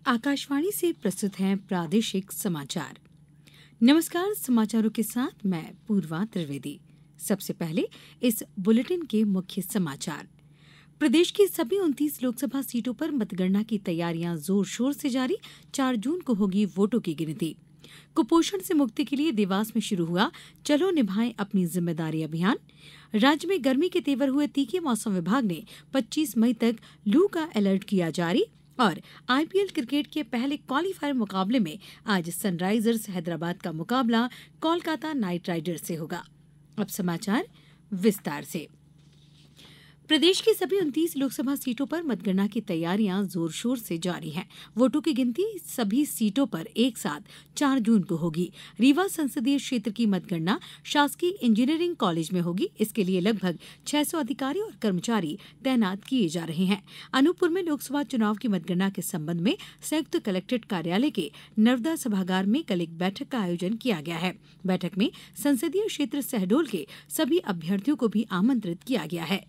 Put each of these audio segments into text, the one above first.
आकाशवाणी से प्रस्तुत हैं प्रादेशिक समाचार। नमस्कार, समाचारों के साथ मैं पूर्वा त्रिवेदी। सबसे पहले इस बुलेटिन के मुख्य समाचार। प्रदेश की सभी 29 लोकसभा सीटों पर मतगणना की तैयारियां जोर शोर से जारी। 4 जून को होगी वोटों की गिनती। कुपोषण से मुक्ति के लिए देवास में शुरू हुआ चलो निभाएं अपनी जिम्मेदारी अभियान। राज्य में गर्मी के तेवर हुए तीखे। मौसम विभाग ने 25 मई तक लू का अलर्ट किया जारी। और आईपीएल क्रिकेट के पहले क्वालीफायर मुकाबले में आज सनराइजर्स हैदराबाद का मुकाबला कोलकाता नाइट राइडर्स से होगा। अब समाचार विस्तार से। प्रदेश की सभी 29 लोकसभा सीटों पर मतगणना की तैयारियां जोर शोर से जारी हैं। वोटों की गिनती सभी सीटों पर एक साथ 4 जून को होगी। रीवा संसदीय क्षेत्र की मतगणना शासकीय इंजीनियरिंग कॉलेज में होगी। इसके लिए लगभग 600 अधिकारी और कर्मचारी तैनात किए जा रहे हैं। अनूपपुर में लोकसभा चुनाव की मतगणना के संबंध में संयुक्त कलेक्ट्रेट कार्यालय के नर्मदा सभागार में कल एक बैठक का आयोजन किया गया है। बैठक में संसदीय क्षेत्र शहडोल के सभी अभ्यर्थियों को भी आमंत्रित किया गया है।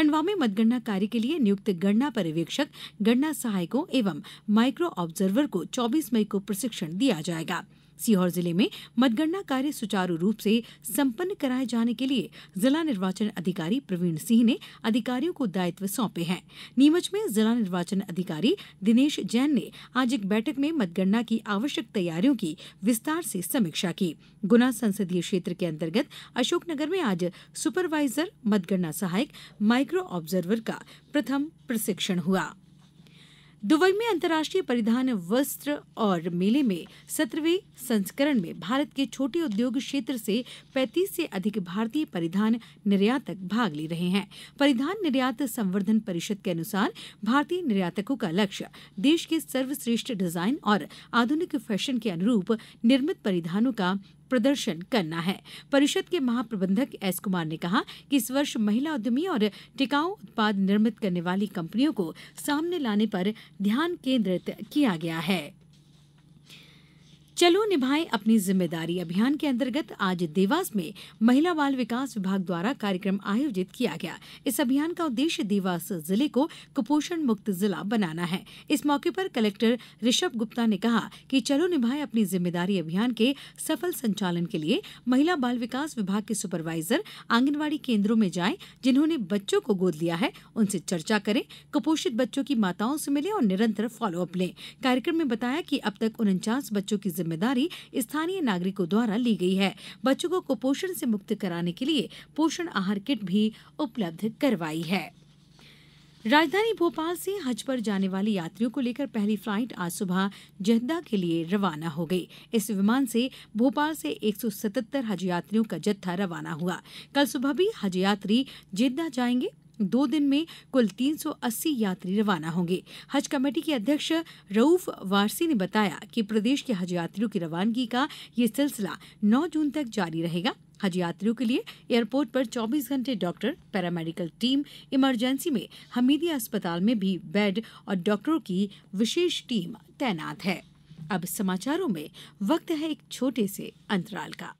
खंडवा में मतगणना कार्य के लिए नियुक्त गणना पर्यवेक्षक, गणना सहायकों एवं माइक्रो ऑब्जर्वर को 24 मई को प्रशिक्षण दिया जाएगा। सीहोर जिले में मतगणना कार्य सुचारू रूप से संपन्न कराए जाने के लिए जिला निर्वाचन अधिकारी प्रवीण सिंह ने अधिकारियों को दायित्व सौंपे हैं। नीमच में जिला निर्वाचन अधिकारी दिनेश जैन ने आज एक बैठक में मतगणना की आवश्यक तैयारियों की विस्तार से समीक्षा की। गुना संसदीय क्षेत्र के अंतर्गत अशोकनगर में आज सुपरवाइजर, मतगणना सहायक, माइक्रो ऑब्जर्वर का प्रथम प्रशिक्षण हुआ। दुबई में अंतर्राष्ट्रीय परिधान वस्त्र और मेले में 17वें संस्करण में भारत के छोटे उद्योग क्षेत्र से 35 से अधिक भारतीय परिधान निर्यातक भाग ले रहे हैं। परिधान निर्यात संवर्धन परिषद के अनुसार भारतीय निर्यातकों का लक्ष्य देश के सर्वश्रेष्ठ डिजाइन और आधुनिक फैशन के अनुरूप निर्मित परिधानों का प्रदर्शन करना है। परिषद के महाप्रबंधक एस कुमार ने कहा कि इस वर्ष महिला उद्यमी और टिकाऊ उत्पाद निर्मित करने वाली कंपनियों को सामने लाने पर ध्यान केंद्रित किया गया है। चलो निभाएं अपनी जिम्मेदारी अभियान के अंतर्गत आज देवास में महिला बाल विकास विभाग द्वारा कार्यक्रम आयोजित किया गया। इस अभियान का उद्देश्य देवास जिले को कुपोषण मुक्त जिला बनाना है। इस मौके पर कलेक्टर ऋषभ गुप्ता ने कहा कि चलो निभाएं अपनी जिम्मेदारी अभियान के सफल संचालन के लिए महिला बाल विकास विभाग के सुपरवाइजर आंगनवाड़ी केंद्रों में जाएं। जिन्होंने बच्चों को गोद लिया है उनसे चर्चा करें, कुपोषित बच्चों की माताओं से मिलें और निरंतर फॉलोअप लें। कार्यक्रम में बताया कि अब तक 49 बच्चों की जिम्मेदारी स्थानीय नागरिकों द्वारा ली गई है। बच्चों को कुपोषण से मुक्त कराने के लिए पोषण आहार किट भी उपलब्ध करवाई है। राजधानी भोपाल से हज पर जाने वाले यात्रियों को लेकर पहली फ्लाइट आज सुबह जेद्दा के लिए रवाना हो गई। इस विमान से भोपाल से 177 हज यात्रियों का जत्था रवाना हुआ। कल सुबह भी हज यात्री जेद्दा जाएंगे। 2 दिन में कुल 380 यात्री रवाना होंगे। हज कमेटी के अध्यक्ष रऊफ वारसी ने बताया कि प्रदेश के हज यात्रियों की रवानगी का ये सिलसिला 9 जून तक जारी रहेगा। हज यात्रियों के लिए एयरपोर्ट पर 24 घंटे डॉक्टर, पैरामेडिकल टीम, इमरजेंसी में हमीदिया अस्पताल में भी बेड और डॉक्टरों की विशेष टीम तैनात है। अब समाचारों में वक्त है एक छोटे से अंतराल का।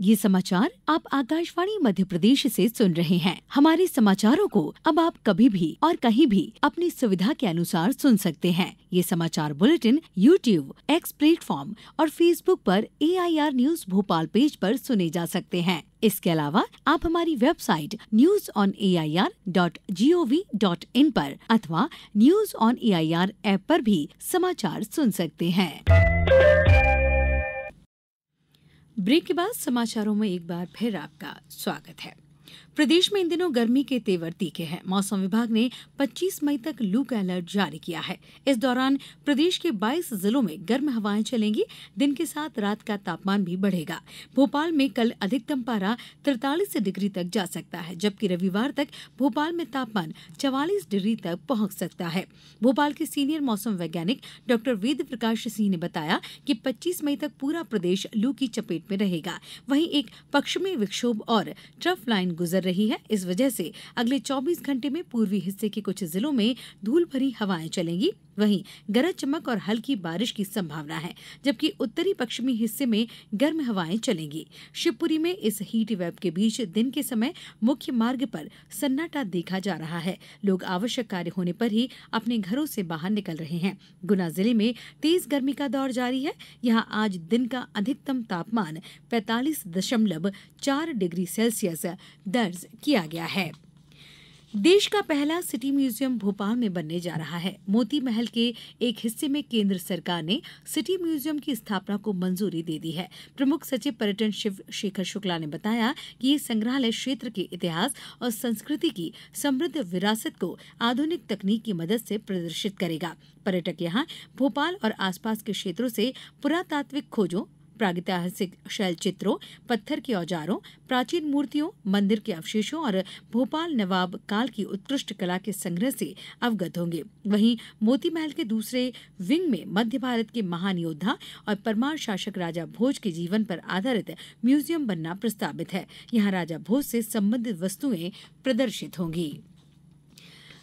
ये समाचार आप आकाशवाणी मध्य प्रदेश से सुन रहे हैं। हमारे समाचारों को अब आप कभी भी और कहीं भी अपनी सुविधा के अनुसार सुन सकते हैं। ये समाचार बुलेटिन YouTube, X प्लेटफॉर्म और Facebook पर AIR न्यूज भोपाल पेज पर सुने जा सकते हैं। इसके अलावा आप हमारी वेबसाइट newsonair.gov.in पर अथवा न्यूज ऑन AIR ऐप पर भी समाचार सुन सकते हैं। ब्रेक के बाद समाचारों में एक बार फिर आपका स्वागत है। प्रदेश में इन दिनों गर्मी के तेवर तीखे हैं। मौसम विभाग ने 25 मई तक लू का अलर्ट जारी किया है। इस दौरान प्रदेश के 22 जिलों में गर्म हवाएं चलेंगी। दिन के साथ रात का तापमान भी बढ़ेगा। भोपाल में कल अधिकतम पारा 43 डिग्री तक जा सकता है, जबकि रविवार तक भोपाल में तापमान 44 डिग्री तक पहुंच सकता है। भोपाल के सीनियर मौसम वैज्ञानिक डॉक्टर वेद प्रकाश सिंह ने बताया कि 25 मई तक पूरा प्रदेश लू की चपेट में रहेगा। वहीं एक पश्चिमी विक्षोभ और ट्रफ लाइन गुजर गुजर रही है। इस वजह से अगले 24 घंटे में पूर्वी हिस्से के कुछ जिलों में धूल भरी हवाएं चलेंगी। वहीं गरज चमक और हल्की बारिश की संभावना है, जबकि उत्तरी पश्चिमी हिस्से में गर्म हवाएं चलेंगी। शिवपुरी में इस हीट वेव के बीच दिन के समय मुख्य मार्ग पर सन्नाटा देखा जा रहा है। लोग आवश्यक कार्य होने पर ही अपने घरों से बाहर निकल रहे हैं। गुना जिले में तेज गर्मी का दौर जारी है। यहां आज दिन का अधिकतम तापमान 45.4 डिग्री सेल्सियस दर्ज किया गया है। देश का पहला सिटी म्यूजियम भोपाल में बनने जा रहा है। मोती महल के एक हिस्से में केंद्र सरकार ने सिटी म्यूजियम की स्थापना को मंजूरी दे दी है। प्रमुख सचिव पर्यटन शिव शेखर शुक्ला ने बताया कि ये संग्रहालय क्षेत्र के इतिहास और संस्कृति की समृद्ध विरासत को आधुनिक तकनीक की मदद से प्रदर्शित करेगा। पर्यटक यहाँ भोपाल और आसपास के क्षेत्रों से पुरातात्विक खोजों, प्रागैतिहासिक शैल चित्रों, पत्थर के औजारों, प्राचीन मूर्तियों, मंदिर के अवशेषों और भोपाल नवाब काल की उत्कृष्ट कला के संग्रह से अवगत होंगे। वहीं मोती महल के दूसरे विंग में मध्य भारत के महान योद्धा और परमार शासक राजा भोज के जीवन पर आधारित म्यूजियम बनना प्रस्तावित है। यहाँ राजा भोज से संबंधित वस्तुएं प्रदर्शित होंगी।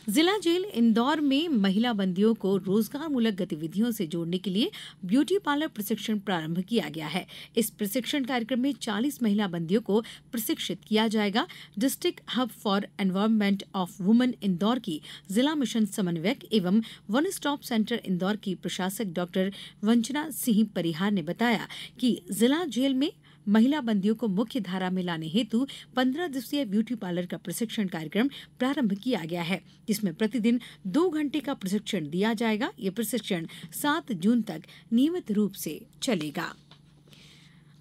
जिला जेल इंदौर में महिला बंदियों को रोजगारमूलक गतिविधियों से जोड़ने के लिए ब्यूटी पार्लर प्रशिक्षण प्रारंभ किया गया है। इस प्रशिक्षण कार्यक्रम में 40 महिला बंदियों को प्रशिक्षित किया जाएगा। District hub for environment of women Indore की जिला मिशन समन्वयक एवं वन स्टॉप सेंटर इंदौर की प्रशासक डॉक्टर वंचना सिंह परिहार ने बताया कि जिला जेल में महिला बंदियों को मुख्य धारा में लाने हेतु 15 दिवसीय ब्यूटी पार्लर का प्रशिक्षण कार्यक्रम प्रारंभ किया गया है, जिसमें प्रतिदिन 2 घंटे का प्रशिक्षण दिया जाएगा। ये प्रशिक्षण 7 जून तक नियमित रूप से चलेगा।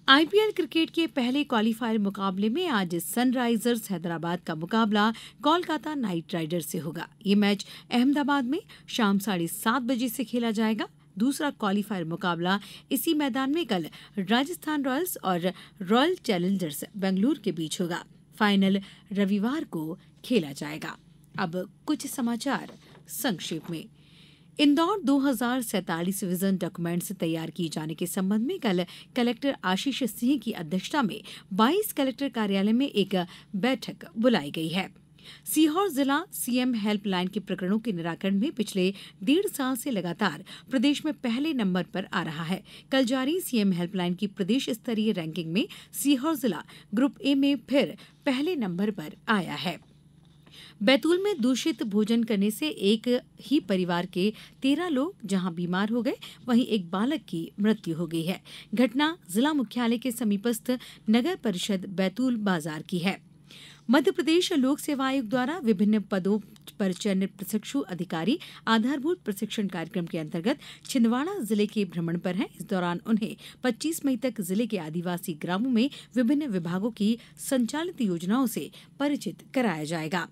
आईपीएल क्रिकेट के पहले क्वालीफायर मुकाबले में आज सनराइजर्स हैदराबाद का मुकाबला कोलकाता नाइट राइडर्स से होगा। ये मैच अहमदाबाद में शाम 7:30 बजे से खेला जाएगा। दूसरा क्वालीफायर मुकाबला इसी मैदान में कल राजस्थान रॉयल्स और रॉयल चैलेंजर्स बेंगलुरु के बीच होगा। फाइनल रविवार को खेला जाएगा। अब कुछ समाचार संक्षेप में। इंदौर 2047 विजन डॉक्यूमेंट्स तैयार किए जाने के संबंध में कल कलेक्टर आशीष सिंह की अध्यक्षता में 22 कलेक्टर कार्यालय में एक बैठक बुलाई गई है। सीहोर जिला सीएम हेल्पलाइन के प्रकरणों के निराकरण में पिछले 1.5 साल से लगातार प्रदेश में पहले नंबर पर आ रहा है। कल जारी सीएम हेल्पलाइन की प्रदेश स्तरीय रैंकिंग में सीहोर जिला ग्रुप ए में फिर पहले नंबर पर आया है। बैतूल में दूषित भोजन करने से एक ही परिवार के 13 लोग जहां बीमार हो गए, वहीं एक बालक की मृत्यु हो गई है। घटना जिला मुख्यालय के समीपस्थ नगर परिषद बैतूल बाजार की है। मध्य प्रदेश लोक सेवा आयोग द्वारा विभिन्न पदों पर चयनित प्रशिक्षु अधिकारी आधारभूत प्रशिक्षण कार्यक्रम के अंतर्गत छिंदवाड़ा जिले के भ्रमण पर हैं। इस दौरान उन्हें 25 मई तक जिले के आदिवासी ग्रामों में विभिन्न विभागों की संचालित योजनाओं से परिचित कराया जाएगा।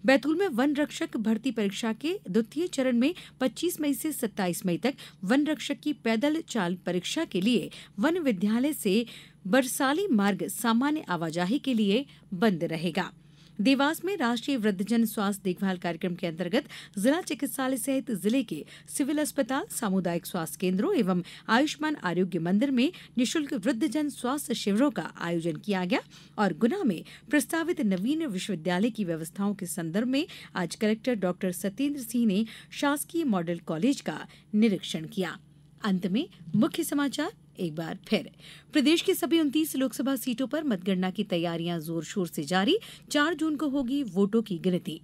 बैतूल में वन रक्षक भर्ती परीक्षा के द्वितीय चरण में 25 मई से 27 मई तक वन रक्षक की पैदल चाल परीक्षा के लिए वन विद्यालय से बरसाली मार्ग सामान्य आवाजाही के लिए बंद रहेगा। देवास में राष्ट्रीय वृद्धजन स्वास्थ्य देखभाल कार्यक्रम के अंतर्गत जिला चिकित्सालय सहित जिले के सिविल अस्पताल, सामुदायिक स्वास्थ्य केंद्रों एवं आयुष्मान आरोग्य मंदिर में निःशुल्क वृद्धजन स्वास्थ्य शिविरों का आयोजन किया गया। और गुना में प्रस्तावित नवीन विश्वविद्यालय की व्यवस्थाओं के संदर्भ में आज कलेक्टर डॉक्टर सत्येंद्र सिंह ने शासकीय मॉडल कॉलेज का निरीक्षण किया। अंत में मुख्य समाचार एक बार फिर। प्रदेश की सभी 29 लोकसभा सीटों पर मतगणना की तैयारियां जोर शोर से जारी। 4 जून को होगी वोटों की गिनती।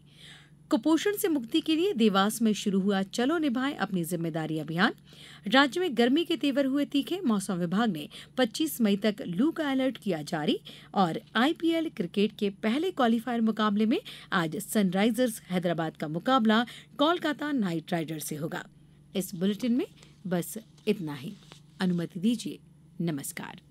कुपोषण से मुक्ति के लिए देवास में शुरू हुआ चलो निभाएं अपनी जिम्मेदारी अभियान। राज्य में गर्मी के तेवर हुए तीखे। मौसम विभाग ने 25 मई तक लू का अलर्ट किया जारी। और आईपीएल क्रिकेट के पहले क्वालीफायर मुकाबले में आज सनराइजर्स हैदराबाद का मुकाबला कोलकाता नाइट राइडर्स से होगा। इस बुलेटिन में बस इतना ही। अनुमति दीजिए। नमस्कार।